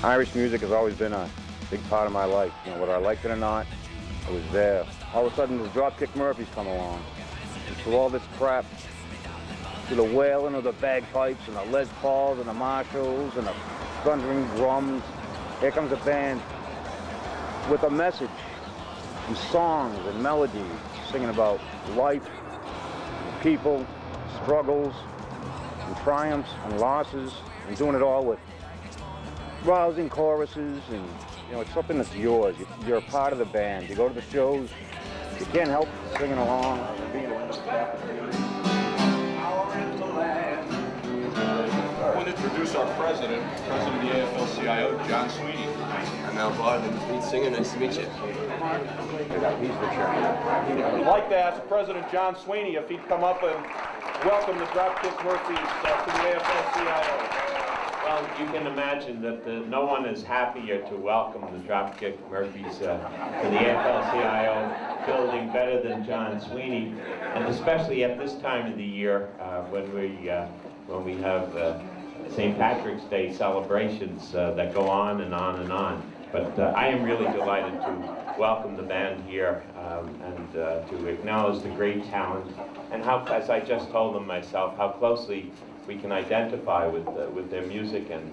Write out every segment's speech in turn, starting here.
Irish music has always been a big part of my life. You know, whether I liked it or not, it was there. All of a sudden, the Dropkick Murphys come along. And through all this crap, through the wailing of the bagpipes and the Les Pauls and the Marshalls and the thundering drums, here comes a band with a message and songs and melodies, singing about life, and people, struggles, and triumphs and losses, and doing it all with rousing choruses. And you know, it's something that's yours. You're a part of the band. You go to the shows, you can't help singing along and being a I want to introduce our president of the AFL-CIO, John Sweeney. I'm Al Barton, lead singer. Nice to meet you. He's the chairman. I'd like to ask President John Sweeney if he'd come up and welcome the Dropkick Murphys to the AFL-CIO. Well, you can imagine that no one is happier to welcome the Dropkick Murphys to the AFL-CIO building better than John Sweeney, and especially at this time of the year when we have St. Patrick's Day celebrations that go on and on and on. But I am really delighted to welcome the band here and to acknowledge the great talent and how, as I just told them myself, how closely we can identify with their music and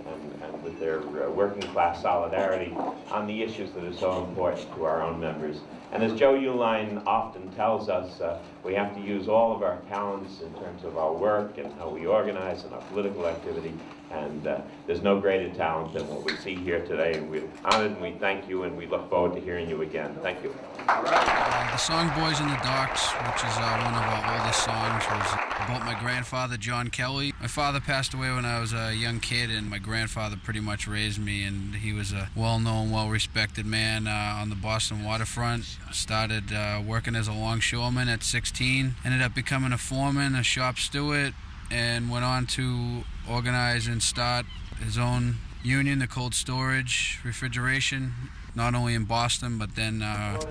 with their working class solidarity on the issues that are so important to our own members. And as Joe Uline often tells us, we have to use all of our talents in terms of our work and how we organize and our political activity. And there's no greater talent than what we see here today. And we're honored and we thank you and we look forward to hearing you again. Thank you. The song Boys in the Docks, which is one of our oldest songs, was about my grandfather, John Kelly. My father passed away when I was a young kid, and my grandfather pretty much raised me, and he was a well-known, well-respected man on the Boston waterfront. Started working as a longshoreman at 16, ended up becoming a foreman, a shop steward, and went on to organize and start his own union, the cold storage refrigeration, not only in Boston, but then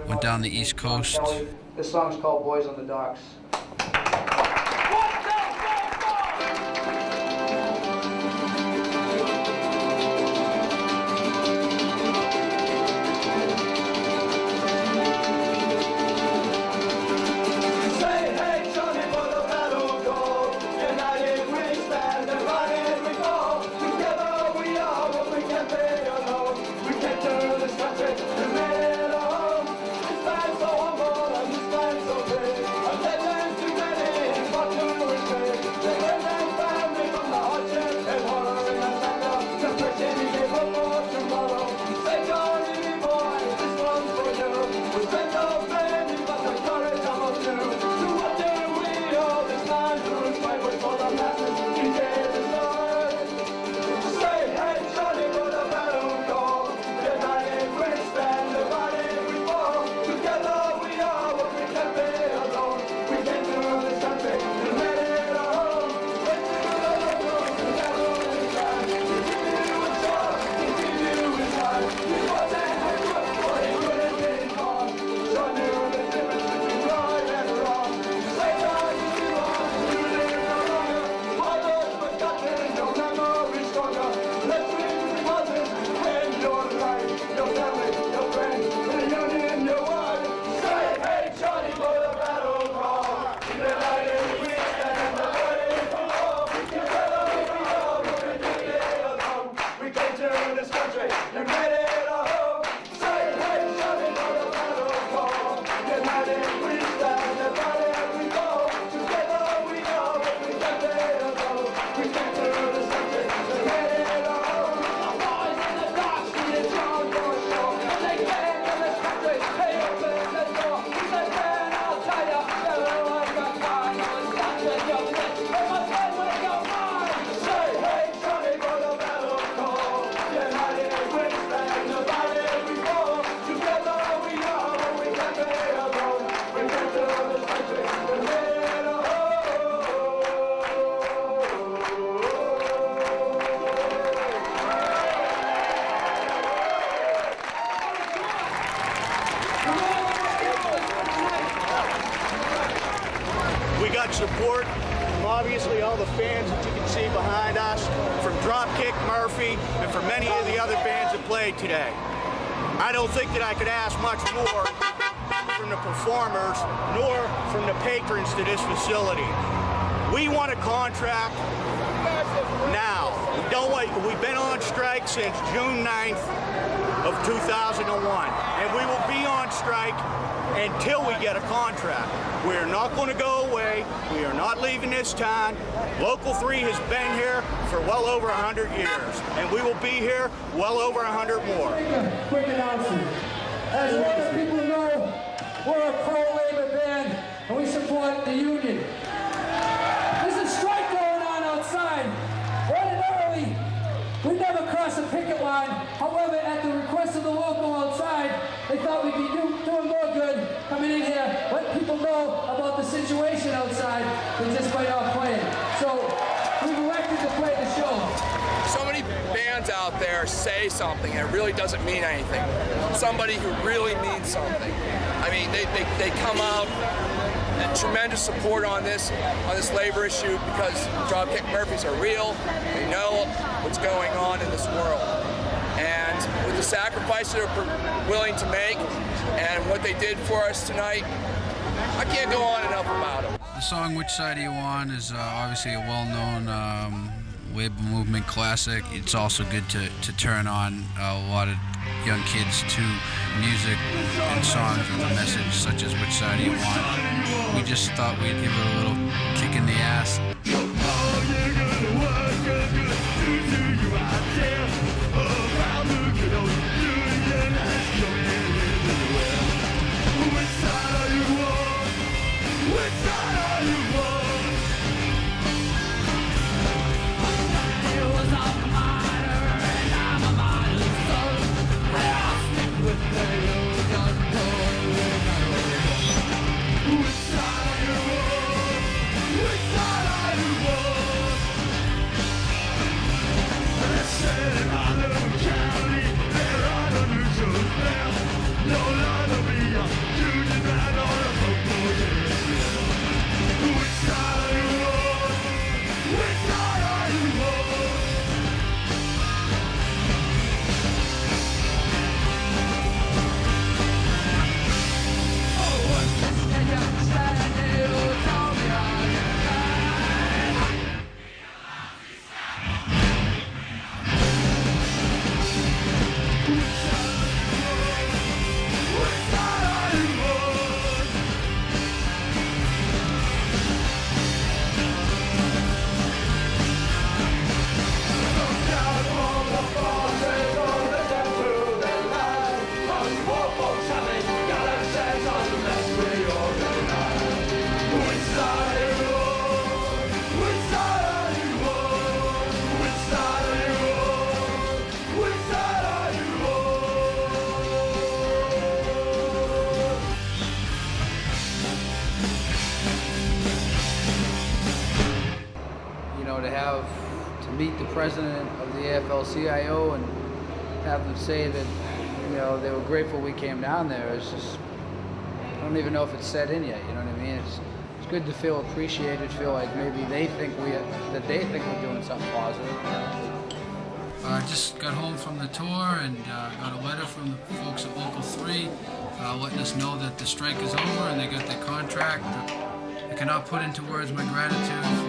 went down the East Coast. This song's called Boys on the Docks. Support from obviously all the fans that you can see behind us, from Dropkick, Murphy, and from many of the other bands that played today. I don't think that I could ask much more from the performers, nor from the patrons to this facility. We want a contract now. We've been on strike since June 9th of 2001, and we will be on strike until we get a contract. We are not going to go away. We are not leaving this town. Local 3 has been here for well over 100 years, and we will be here well over 100 more. Quick announcement. As a lot of people know, we're a pro-labor band, and we support the union. There's a strike going on outside. Ordinarily, we never cross a picket line. However, at the request of the local outside, they thought we'd be doing more good coming in here, letting people know about the situation outside than just by not playing. So we've elected to play the show. So many bands out there say something and it really doesn't mean anything. Somebody who really means something. I mean, they come out, and tremendous support on this labor issue because Dropkick Murphys are real. They know what's going on in this world. And with the sacrifices they're willing to make and what they did for us tonight, I can't go on enough about it. The song "Which Side Are You On" is obviously a well-known labor movement classic. It's also good to turn on a lot of young kids to music and songs with a message such as "Which Side Are You On." We just thought we'd give it a little kick in the ass. To meet the president of the AFL-CIO and have them say that, you know, they were grateful we came down there. It's just, I don't even know if it's set in yet, you know what I mean? It's good to feel appreciated, feel like maybe they think we're doing something positive. I just got home from the tour and got a letter from the folks at Local 3 letting us know that the strike is over and they got their contract. I cannot put into words my gratitude for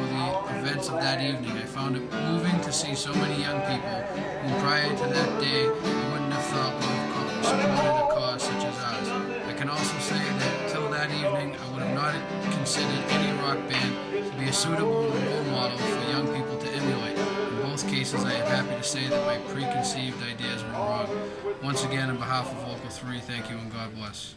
the events of that evening. I found it moving to see so many young people who prior to that day I wouldn't have thought would have supported a cause such as ours. I can also say that till that evening I would have not considered any rock band to be a suitable role model for young people to emulate. In both cases I am happy to say that my preconceived ideas were wrong. Once again, on behalf of Local 3, thank you and God bless.